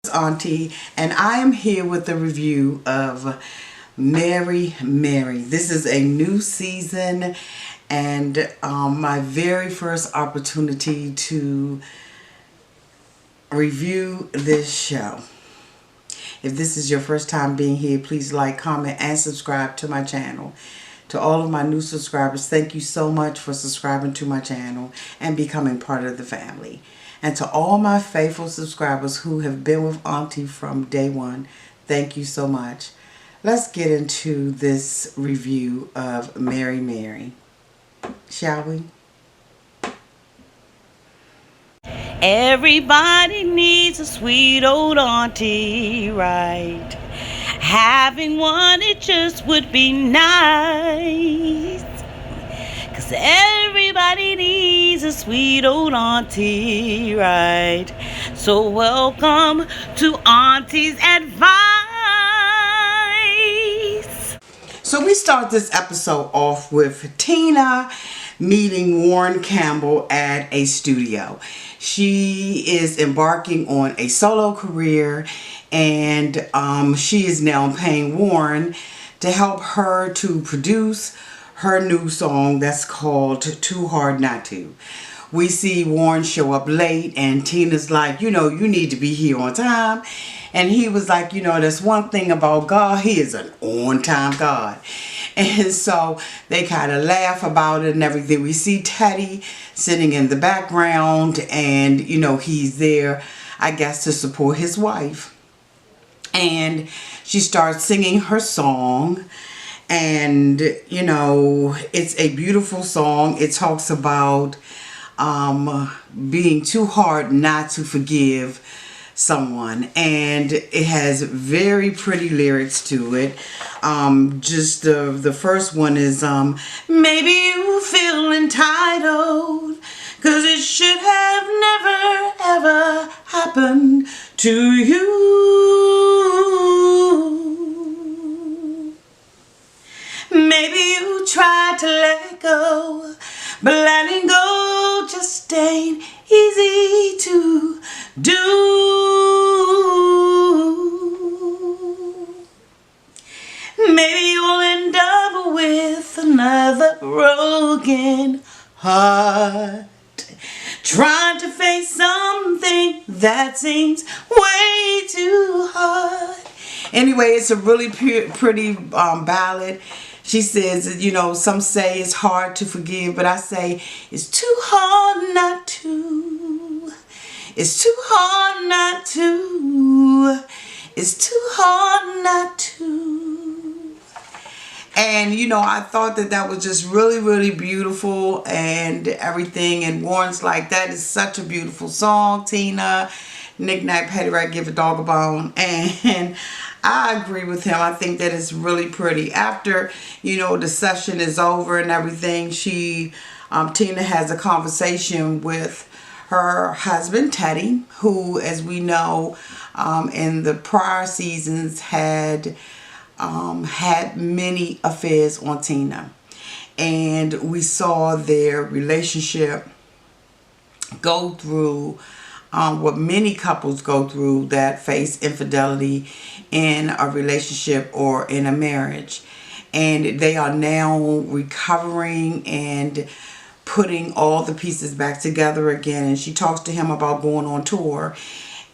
Auntie, and I am here with a review of Mary Mary. This is a new season and my very first opportunity to review this show. If this is your first time being here, please like, comment, and subscribe to my channel. To all of my new subscribers, thank you so much for subscribing to my channel and becoming part of the family. And to all my faithful subscribers who have been with Auntie from day one, thank you so much. Let's get into this review of Mary Mary, shall we? Everybody needs a sweet old auntie, right? Having one, it just would be nice. 'Cause everybody needs a sweet old auntie, right? So welcome to Auntie's Advice. So we start this episode off with Tina meeting Warren Campbell at a studio. She is embarking on a solo career, and she is now paying Warren to help her to produce her new song that's called Too Hard Not To. We see Warren show up late, and Tina's like, you need to be here on time. And he was like, that's one thing about God. He is an on-time God. And so they kind of laugh about it and everything. We see Teddy sitting in the background, and, he's there, I guess, to support his wife. And she starts singing her song. And, it's a beautiful song. It talks about being too hard not to forgive someone, and it has very pretty lyrics to it. Just the first one is maybe you feel entitled 'cause it should have never ever happened to you. Maybe you tried to let go, but letting go just ain't easy to do. Maybe you'll end up with another broken heart, trying to face something that seems way too hard. Anyway, it's a really pretty ballad. She says, some say it's hard to forgive, but I say it's too hard not to. It's too hard not to. It's too hard not to. And, I thought that was just really, really beautiful and everything. And Warren's like, that is such a beautiful song, Tina. Nick Night, Petty Rat, give a dog a bone. And I agree with him. I think that it's really pretty. After, the session is over and everything, Tina has a conversation with her husband, Teddy, who, as we know, in the prior seasons had many affairs on Tina. And we saw their relationship go through what many couples go through that face infidelity in a relationship or in a marriage. And they are now recovering and putting all the pieces back together again. And she talks to him about going on tour.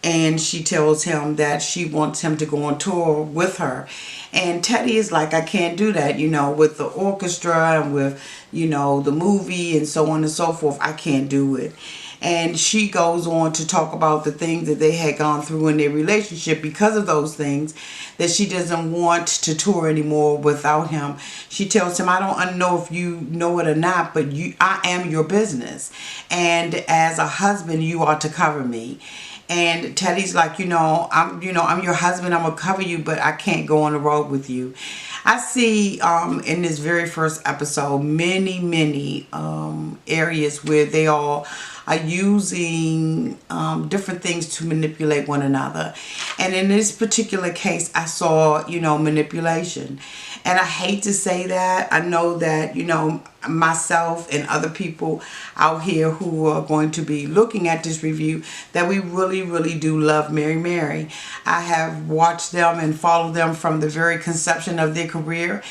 And she tells him that she wants him to go on tour with her. And Teddy is like, I can't do that, with the orchestra and with, the movie and so on and so forth. I can't do it. And she goes on to talk about the things that they had gone through in their relationship because of those things, that she doesn't want to tour anymore without him. She tells him, I don't know if you know it or not, but I am your business. And as a husband, you are to cover me. And Teddy's like, I'm your husband, I'm gonna cover you, but I can't go on the road with you. I see in this very first episode many areas where they all are using different things to manipulate one another. And in this particular case, I saw, manipulation. And I hate to say that. I know that, myself and other people out here who are going to be looking at this review, that we really, really do love Mary. I have watched them and followed them from the very conception of their career.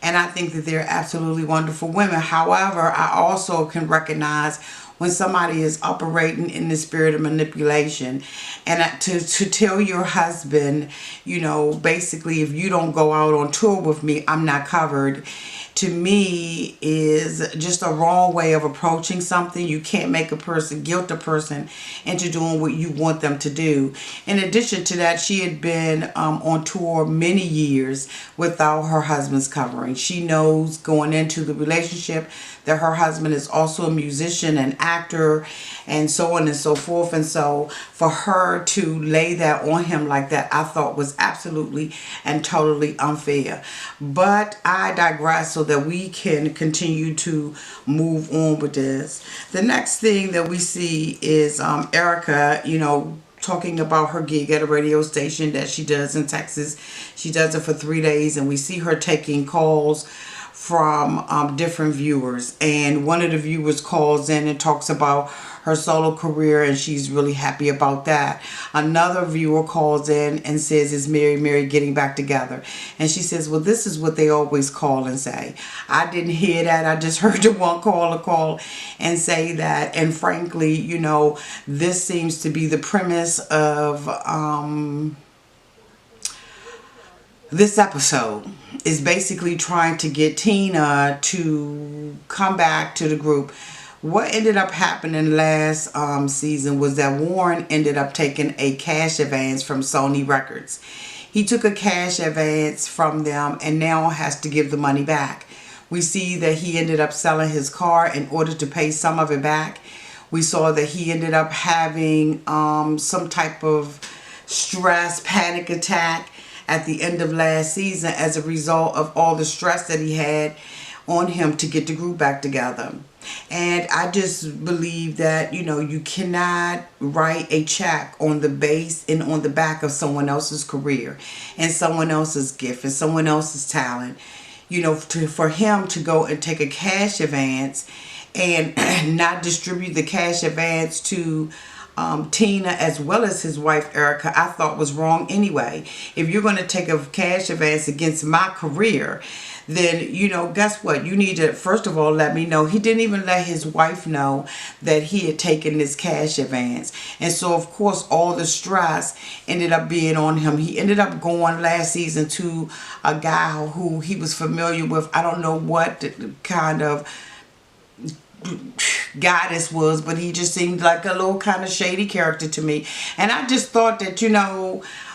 And I think that they're absolutely wonderful women. However, I also can recognize when somebody is operating in the spirit of manipulation, and to tell your husband, basically, if you don't go out on tour with me, I'm not covered, to me is just a wrong way of approaching something. You can't make guilt a person into doing what you want them to do. In addition to that, she had been on tour many years without her husband's covering. She knows going into the relationship that her husband is also a musician, an actor, and so on and so forth. And so for her to lay that on him like that, I thought was absolutely and totally unfair. But I digress so that we can continue to move on with this. The next thing that we see is Erica, talking about her gig at a radio station that she does in Texas. She does it for 3 days, and we see her taking calls from different viewers. And one of the viewers calls in and talks about her solo career, and she's really happy about that. Another viewer calls in and says, is Mary getting back together? And she says, well, this is what they always call and say. I didn't hear that. I just heard the one caller call and say that. And frankly, this seems to be the premise of this episode, is basically trying to get Tina to come back to the group. What ended up happening last season was that Warren ended up taking a cash advance from Sony Records. He took a cash advance from them and now has to give the money back. We see that he ended up selling his car in order to pay some of it back. We saw that he ended up having some type of stress, panic attack at the end of last season as a result of all the stress that he had on him to get the group back together. And I just believe that, you cannot write a check on the base and on the back of someone else's career and someone else's gift and someone else's talent. For him to go and take a cash advance and not distribute the cash advance to Tina as well as his wife Erica, I thought was wrong anyway. If you're going to take a cash advance against my career, then guess what, you need to first of all let me know. He didn't even let his wife know that he had taken this cash advance, and so of course all the stress ended up being on him. He ended up going last season to a guy who he was familiar with. I don't know what kind of guy this was, but he just seemed like a little kind of shady character to me. And I just thought that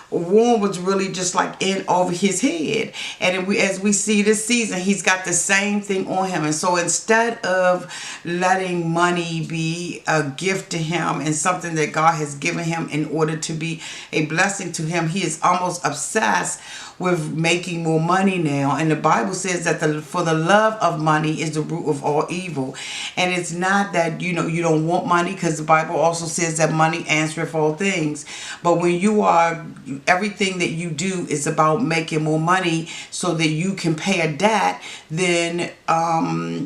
Warren was really just like in over his head. And as we see this season, he's got the same thing on him. And so instead of letting money be a gift to him and something that God has given him in order to be a blessing to him, he is almost obsessed with making more money now. And the Bible says that for the love of money is the root of all evil. And it's not that you don't want money, because the Bible also says that money answereth all things. But when everything that you do is about making more money so that you can pay a debt, then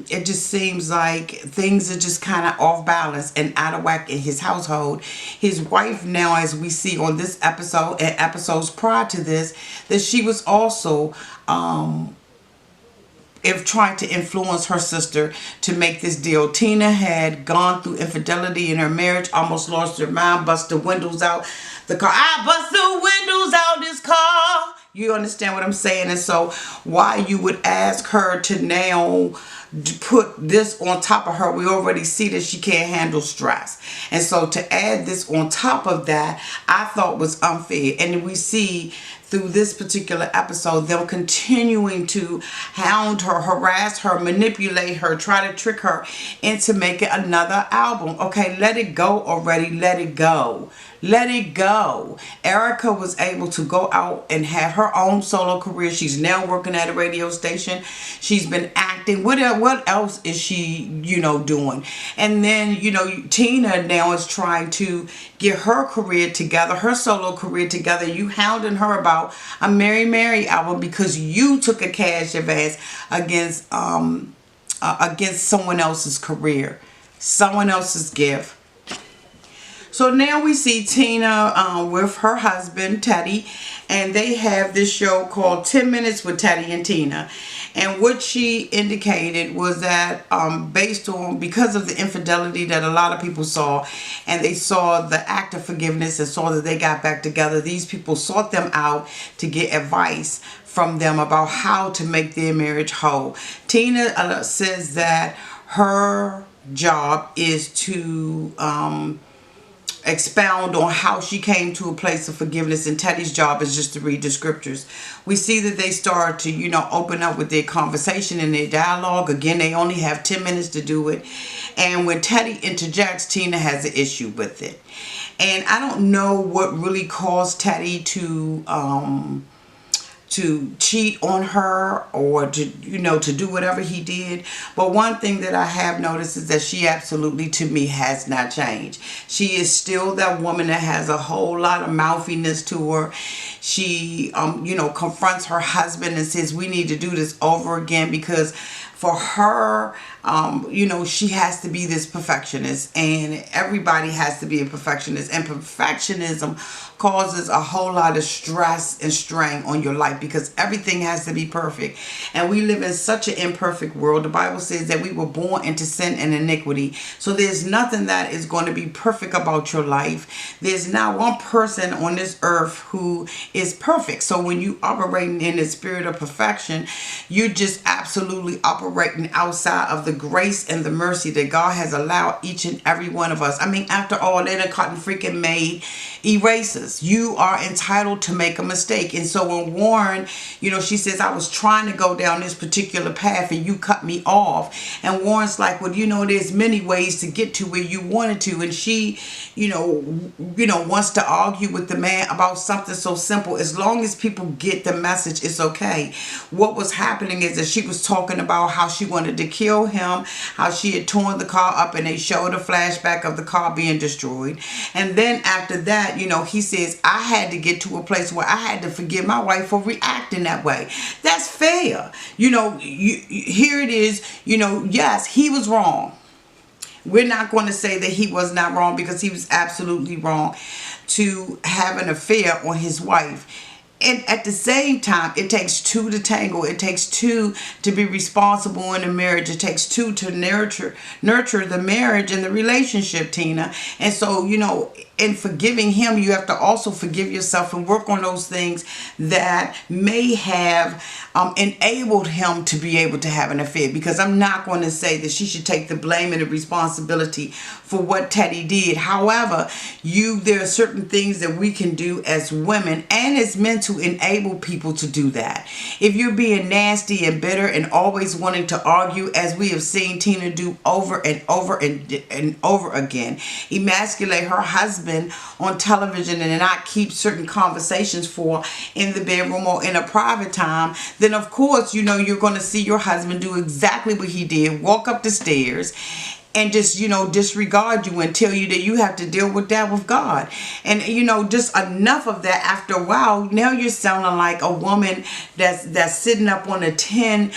it just seems like things are just kind of off balance and out of whack in his household. His wife now, as we see on this episode and episodes prior to this, that she was also trying to influence her sister to make this deal. Tina had gone through infidelity in her marriage, almost lost her mind, bust the windows out the car. I bust the windows out this car. You understand what I'm saying? And so why you would ask her to now put this on top of her, we already see that she can't handle stress. And so to add this on top of that, I thought was unfair. And we see through this particular episode, them continuing to hound her, harass her, manipulate her, try to trick her into making another album. Okay, let it go already. Let it go. Let it go. Erica was able to go out and have her own solo career. She's now working at a radio station. She's been acting. What else is she, doing? And then, Tina now is trying to get her career together, her solo career together. You hounding her about a Mary Mary album because you took a cash advance against someone else's career, someone else's gift. So now we see Tina with her husband, Teddy, and they have this show called 10 Minutes with Teddy and Tina. And what she indicated was that because of the infidelity that a lot of people saw, and they saw the act of forgiveness and saw that they got back together, these people sought them out to get advice from them about how to make their marriage whole. Tina says that her job is to expound on how she came to a place of forgiveness, and Teddy's job is just to read the scriptures. We see that they start to open up with their conversation and their dialogue. Again, they only have 10 minutes to do it, and when Teddy interjects, Tina has an issue with it. And I don't know what really caused Teddy to cheat on her or to do whatever he did. But one thing that I have noticed is that she absolutely, to me, has not changed. She is still that woman that has a whole lot of mouthiness to her. She, confronts her husband and says, we need to do this over again, because for her, she has to be this perfectionist, and everybody has to be a perfectionist, and perfectionism causes a whole lot of stress and strain on your life because everything has to be perfect, and we live in such an imperfect world. The Bible says that we were born into sin and iniquity, so there's nothing that is going to be perfect about your life. There's not one person on this earth who is perfect. So when you operating in the spirit of perfection, you're just absolutely operating outside of the grace and the mercy that God has allowed each and every one of us. I mean, after all, they done cut and freaking made erasers. You are entitled to make a mistake. And so when Warren, she says, I was trying to go down this particular path and you cut me off. And Warren's like, well, there's many ways to get to where you wanted to. And she, wants to argue with the man about something so simple. As long as people get the message, it's okay. What was happening is that she was talking about how she wanted to kill him, how she had torn the car up, and they showed a flashback of the car being destroyed. And then after that, he says, I had to get to a place where I had to forgive my wife for reacting that way. That's fair. Here it is, yes, he was wrong. We're not going to say that he was not wrong, because he was absolutely wrong to have an affair on his wife. And at the same time, it takes two to tangle. It takes two to be responsible in a marriage. It takes two to nurture the marriage and the relationship, Tina. And so, in forgiving him, you have to also forgive yourself and work on those things that may have enabled him to be able to have an affair. Because I'm not going to say that she should take the blame and the responsibility for what Teddy did. However, there are certain things that we can do as women and as men to enable people to do that. If you're being nasty and bitter and always wanting to argue, as we have seen Tina do over and over and over again, emasculate her husband on television and not keep certain conversations for in the bedroom or in a private time, then of course, you're going to see your husband do exactly what he did, walk up the stairs and just, disregard you and tell you that you have to deal with that with God. And, just enough of that. After a while, now you're sounding like a woman that's sitting up on a tin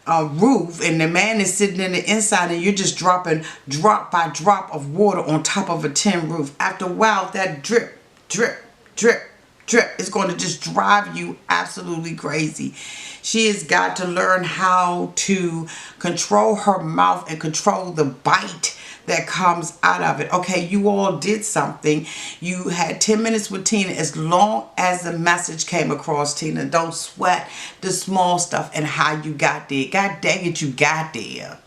roof, and the man is sitting in the inside, and you're just dropping drop by drop of water on top of a tin roof. After a while, that drip, drip, drip, drip is going to just drive you absolutely crazy. She has got to learn how to control her mouth and control the bite that comes out of it. Okay, you all did something. You had 10 minutes with Tina. As long as the message came across, Tina, don't sweat the small stuff and how you got there. God dang it, you got there.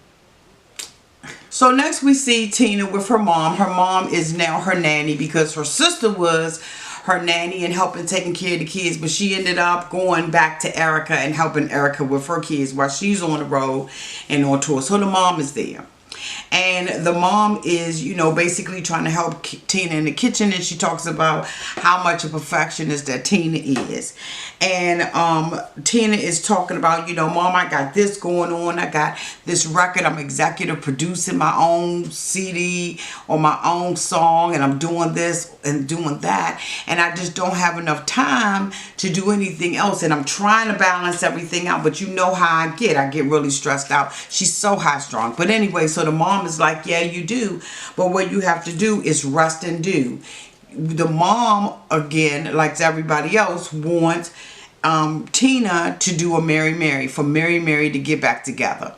So next we see Tina with her mom. Her mom is now her nanny, because her sister was her nanny and helping taking care of the kids, but she ended up going back to Erica and helping Erica with her kids while she's on the road and on tour. So the mom is there. And the mom is, you know, basically trying to help Tina in the kitchen, and she talks about how much a perfectionist that Tina is. And Tina is talking about, you know, Mom, I got this going on. I got this record. I'm executive producing my own CD or my own song, and I'm doing this and doing that. And I just don't have enough time to do anything else. And I'm trying to balance everything out. But you know how I get. I get really stressed out. She's so high strung. But anyway, so the mom is like, yeah, you do. But what you have to do is rest and do. The mom, again, like everybody else, wants Tina to do a Mary Mary, for Mary Mary to get back together.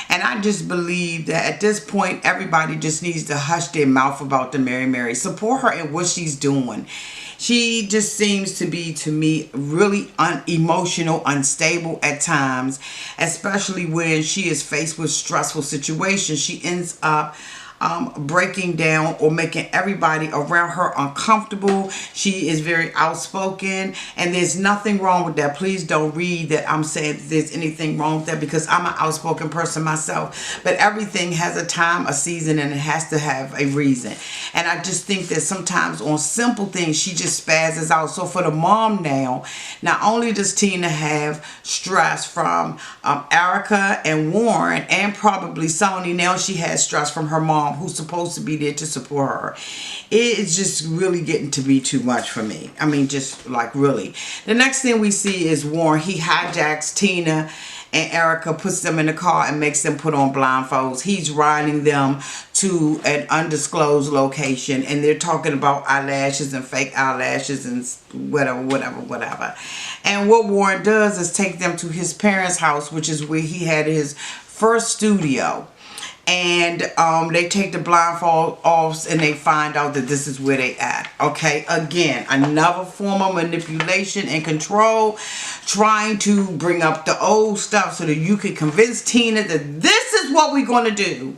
And I just believe that at this point, everybody just needs to hush their mouth about the Mary Mary. Support her in what she's doing. She just seems to be, to me, really emotional, unstable at times, especially when she is faced with stressful situations. She ends up breaking down or making everybody around her uncomfortable. She is very outspoken, and there's nothing wrong with that. Please don't read that I'm saying that there's anything wrong with that, because I'm an outspoken person myself. But everything has a time, a season, and it has to have a reason. And I just think that sometimes on simple things she just spazzes out. So for the mom now, not only does Tina have stress from Erica and Warren, and probably Sony, now she has stress from her mom, who's supposed to be there to support her. It's just really getting to be too much for me. I mean, just like really. The next thing we see is Warren. He hijacks Tina and Erica, puts them in the car and makes them put on blindfolds. He's riding them to an undisclosed location, and they're talking about eyelashes and fake eyelashes and whatever. And what Warren does is take them to his parents' house, which is where he had his first studio. And they take the blindfold off, and they find out that this is where they at. Okay, again, another form of manipulation and control, trying to bring up the old stuff so that you can convince Tina that this is what we're going to do.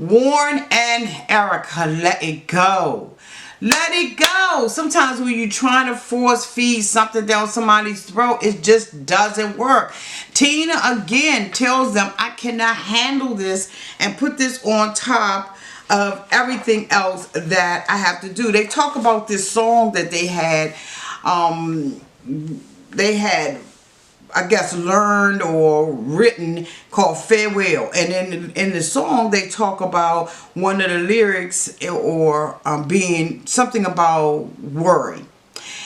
Warren and Erica, let it go. Let it go. Sometimes when you're trying to force feed something down somebody's throat, it just doesn't work. Tina again tells them, I cannot handle this and put this on top of everything else that I have to do. They talk about this song that they had I guess learned or written, called Farewell. And in the song they talk about one of the lyrics or being something about worry.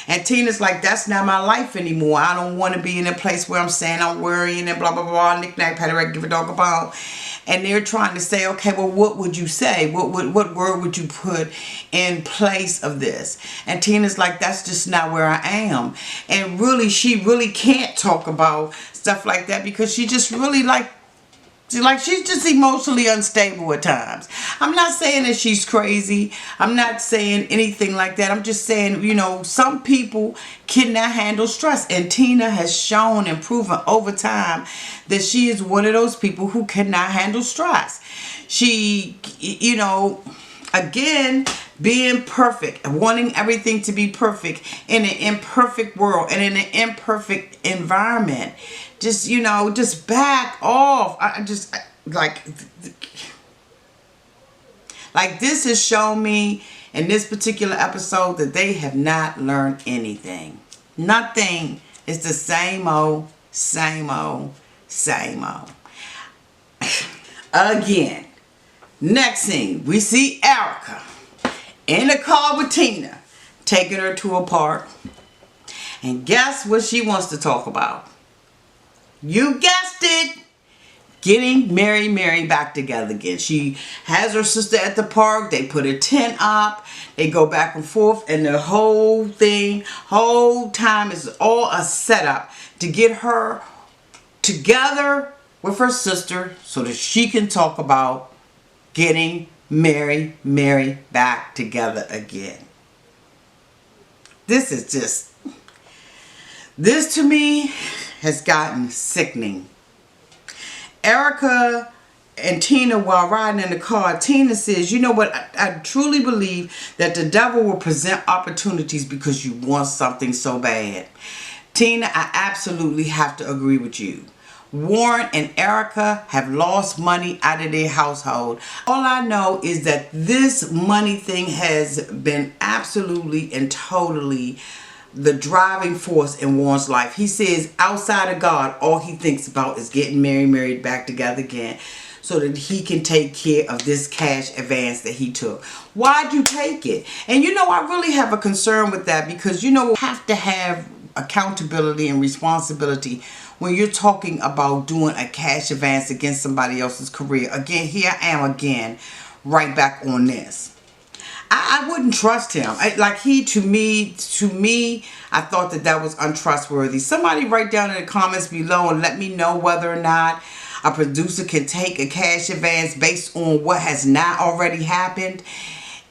And Tina's like, that's not my life anymore. I don't want to be in a place where I'm saying I'm worrying and blah, blah, blah, knick-knack, paddywhack, give a dog a bone. And they're trying to say, okay, well, what would you say? What word would you put in place of this? And Tina's like, that's just not where I am. And really, she really can't talk about stuff like that, because she just really she's just emotionally unstable at times. I'm not saying that she's crazy. I'm not saying anything like that. I'm just saying, you know, some people cannot handle stress. And Tina has shown and proven over time that she is one of those people who cannot handle stress. She, you know, again, being perfect, wanting everything to be perfect in an imperfect world and in an imperfect environment. Just, you know, just back off. Like this has shown me in this particular episode that they have not learned anything. Nothing. It's the same old, same old, same old. Again, next scene, we see Erica in the car with Tina, taking her to a park. And guess what she wants to talk about? You guessed it. Getting Mary back together again. She has her sister at the park. They put a tent up. They go back and forth. And the whole time is all a setup to get her together with her sister so that she can talk about getting Mary back together again. This to me has gotten sickening. Erica and Tina, while riding in the car, Tina says, you know what, I truly believe that the devil will present opportunities because you want something so bad. Tina, I absolutely have to agree with you. Warren and Erica have lost money out of their household. All I know is that this money thing has been absolutely and totally the driving force in Warren's life. He says outside of God, all he thinks about is getting married back together again so that he can take care of this cash advance that he took. Why'd you take it? And you know, I really have a concern with that because, you know, you have to have accountability and responsibility when you're talking about doing a cash advance against somebody else's career. Again, here I am again, right back on this. I wouldn't trust him. To me, I thought that was untrustworthy. Somebody write down in the comments below and let me know whether or not a producer can take a cash advance based on what has not already happened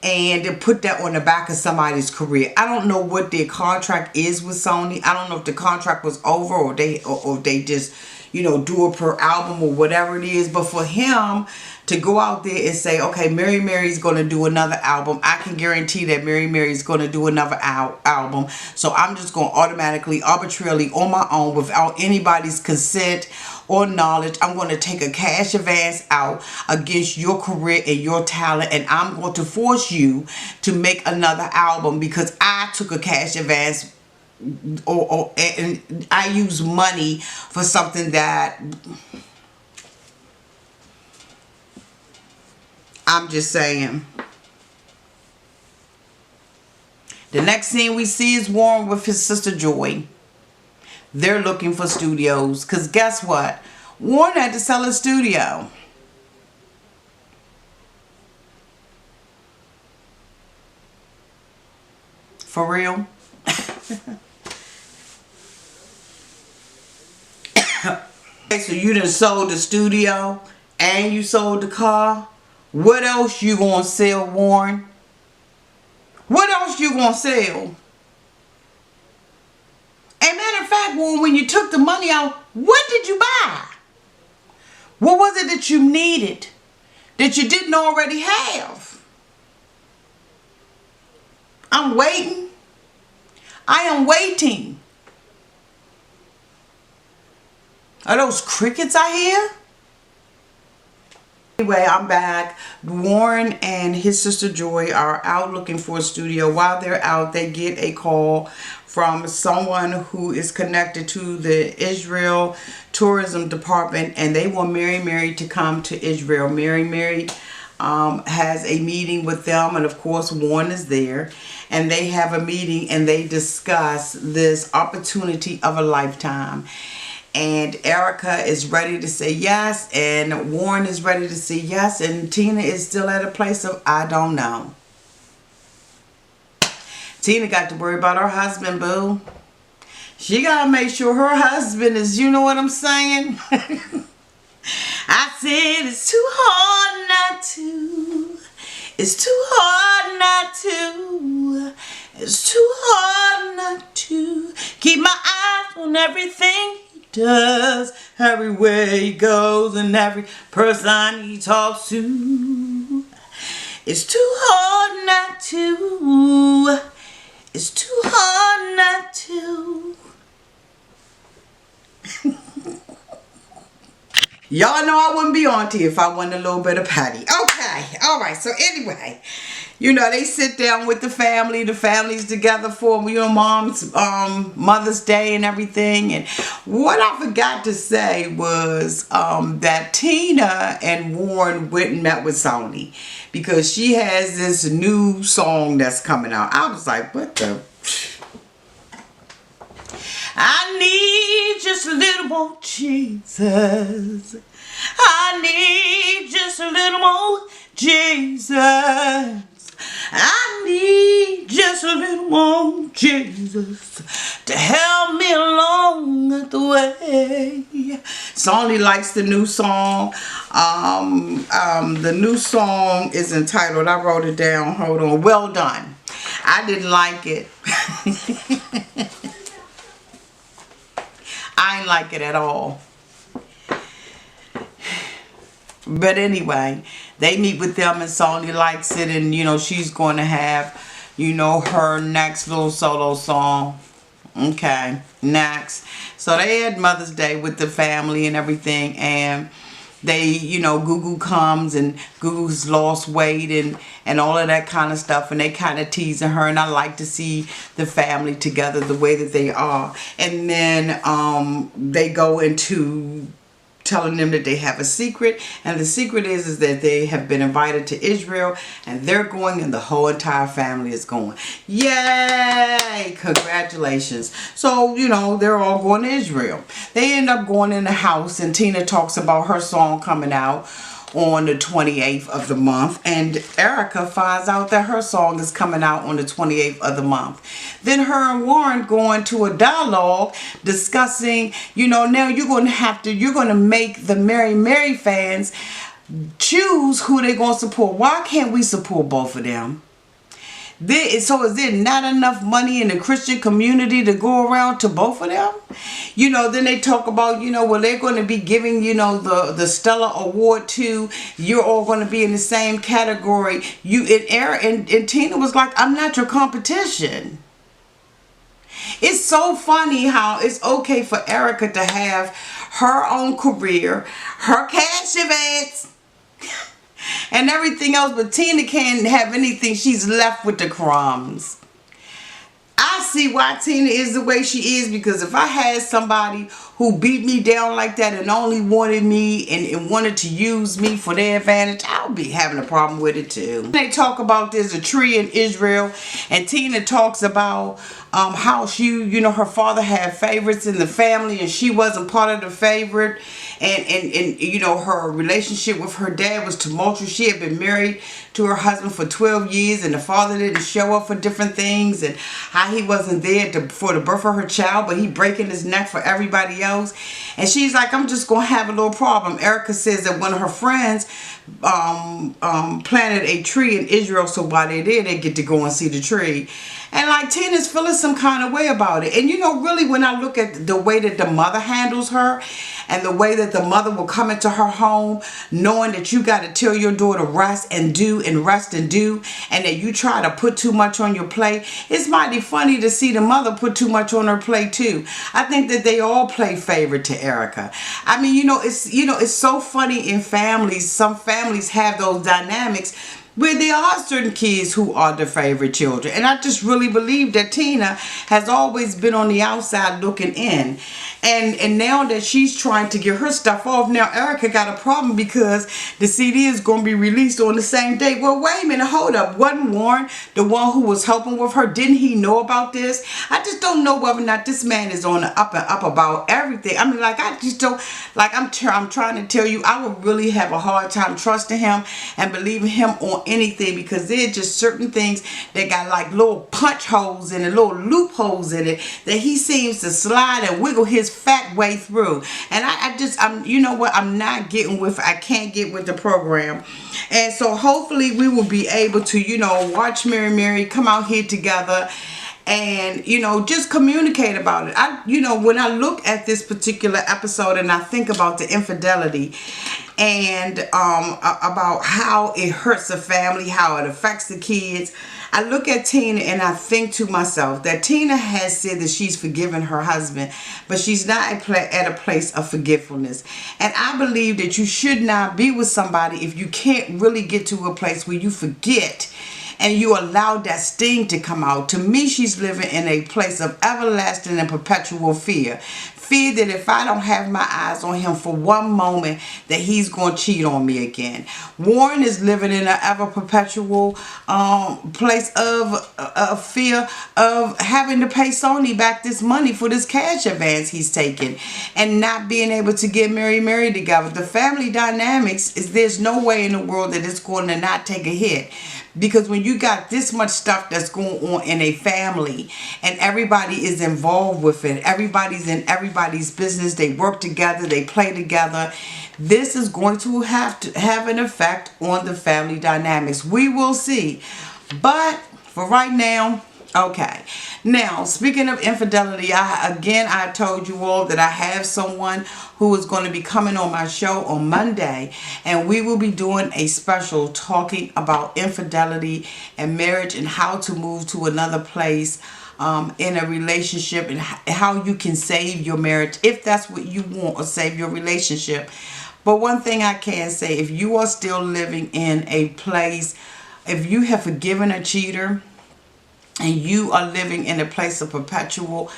and put that on the back of somebody's career. I don't know what their contract is with Sony. I don't know if the contract was over or they just, you know, do it per album or whatever it is. But for him to go out there and say, okay, Mary's going to do another album, I can guarantee that Mary's going to do another album. So I'm just going to automatically, arbitrarily, on my own, without anybody's consent or knowledge, I'm going to take a cash advance out against your career and your talent, and I'm going to force you to make another album because I took a cash advance and I use money for something that I'm just saying. The next scene we see is Warren with his sister Joy. They're looking for studios because guess what? Warren had to sell his studio. For real? Okay, so you done sold the studio and you sold the car. What else you gonna sell, Warren? What else you gonna sell? And matter of fact, Warren, when you took the money out, what did you buy? What was it that you needed that you didn't already have? I'm waiting. I am waiting. Are those crickets I hear? Anyway, I'm back. Warren and his sister Joy are out looking for a studio. While they're out, they get a call from someone who is connected to the Israel tourism department, and they want Mary to come to Israel. Mary has a meeting with them, and of course Warren is there, and they have a meeting and they discuss this opportunity of a lifetime. And Erica is ready to say yes, and Warren is ready to say yes, and Tina is still at a place of I don't know. Tina got to worry about her husband, boo. She got to make sure her husband is, you know what I'm saying? I said it's too hard not to. It's too hard not to. It's too hard not to. Keep my eyes on everything he does, everywhere he goes, and every person he talks to. It's too hard not to. It's too hard not to. Y'all know I wouldn't be Auntie if I wasn't a little bit of Patty. Okay, alright, so anyway, you know, they sit down with the family's together for your mom's Mother's Day and everything. And what I forgot to say was that Tina and Warren went and met with Sony because she has this new song that's coming out. I was like, what the... I need just a little more Jesus. I need just a little more Jesus. I need just a little more Jesus to help me along the way. Sony likes the new song. The new song is entitled, I wrote it down, hold on, Well Done. I didn't like it. I didn't like it at all. But anyway, they meet with them and Sony likes it, and you know, she's going to have, you know, her next little solo song. Okay, next. So they had Mother's Day with the family and everything, and they, Gugu comes, and Gugu's lost weight and all of that kind of stuff, and they kind of teasing her, and I like to see the family together the way that they are. And then they go into telling them that they have a secret, and the secret is that they have been invited to Israel, and they're going, and the whole entire family is going. Yay! Congratulations. So they're all going to Israel. They end up going in the house, and Tina talks about her song coming out on the 28th of the month, and Erica finds out that her song is coming out on the 28th of the month. Then her and Warren go into a dialogue discussing, now you're going to make the Mary fans choose who they're going to support. Why can't we support both of them? So is there not enough money in the Christian community to go around to both of them? Then they talk about, well, they're going to be giving, the Stella Award to, you're all going to be in the same category. And Tina was like, I'm not your competition. It's so funny how it's okay for Erica to have her own career, her cash advance, and everything else, but Tina can't have anything. She's left with the crumbs. I see why Tina is the way she is, because if I had somebody who beat me down like that and only wanted me and wanted to use me for their advantage, I would be having a problem with it too. They talk about there's a tree in Israel, and Tina talks about how she, her father had favorites in the family and she wasn't part of the favorite, and her relationship with her dad was tumultuous. She had been married to her husband for 12 years, and the father didn't show up for different things, and how he wasn't there for the birth of her child, but he breaking his neck for everybody else. And she's like, I'm just gonna have a little problem. Erica says that one of her friends planted a tree in Israel, so while they're there, they get to go and see the tree. And like Tina's feeling some kind of way about it. And really, when I look at the way that the mother handles her, and the way that the mother will come into her home knowing that you got to tell your daughter rest and do, and rest and do, and that you try to put too much on your plate, it's mighty funny to see the mother put too much on her plate too. I think that they all play favorite to Erica. I mean, it's so funny in families. Some families have those dynamics where there are certain kids who are the favorite children. And I just really believe that Tina has always been on the outside looking in. And now that she's trying to get her stuff off, now Erica got a problem because the CD is going to be released on the same day. Well, wait a minute, hold up. Wasn't Warren the one who was helping with her? Didn't he know about this? I just don't know whether or not this man is on the up and up about everything. I mean, like, I just don't, like, I'm trying to tell you, I would really have a hard time trusting him and believing him on anything, because there's just certain things that got like little punch holes in it, little loopholes in it, that he seems to slide and wiggle his fat way through. And I'm you know what, I can't get with the program. And so hopefully we will be able to watch Mary come out here together and just communicate about it. When I look at this particular episode and I think about the infidelity and about how it hurts the family, how it affects the kids, I look at Tina and I think to myself that Tina has said that she's forgiven her husband, but she's not at a place of forgetfulness. And I believe that you should not be with somebody if you can't really get to a place where you forget and you allow that sting to come out. To me, she's living in a place of everlasting and perpetual fear. Fear that if I don't have my eyes on him for one moment, that he's going to cheat on me again. Warren is living in an ever perpetual place of fear of having to pay Sony back this money for this cash advance he's taken, and not being able to get Mary together. The family dynamics is, there's no way in the world that it's going to not take a hit. Because when you got this much stuff that's going on in a family and everybody is involved with it, everybody's in everybody's business, they work together, they play together, this is going to have an effect on the family dynamics. We will see. But for right now, okay. Now, speaking of infidelity, I told you all that I have someone who is going to be coming on my show on Monday, and we will be doing a special talking about infidelity and marriage and how to move to another place in a relationship, and how you can save your marriage if that's what you want, or save your relationship. But one thing I can say, if you are still living in a place, if you have forgiven a cheater and you are living in a place of perpetual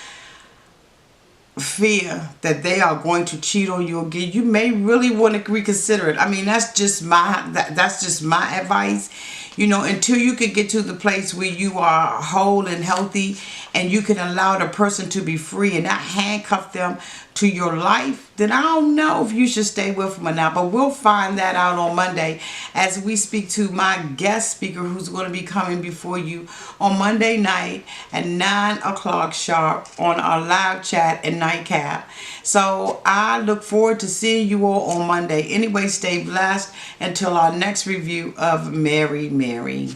fear that they are going to cheat on you again, you may really want to reconsider it. I mean, that's just my advice. You know, until you can get to the place where you are whole and healthy, and you can allow the person to be free and not handcuff them to your life, then I don't know if you should stay with them or not. But we'll find that out on Monday as we speak to my guest speaker, who's going to be coming before you on Monday night at 9 o'clock sharp on our live chat and nightcap. So I look forward to seeing you all on Monday. Anyway, stay blessed until our next review of Mary Mary.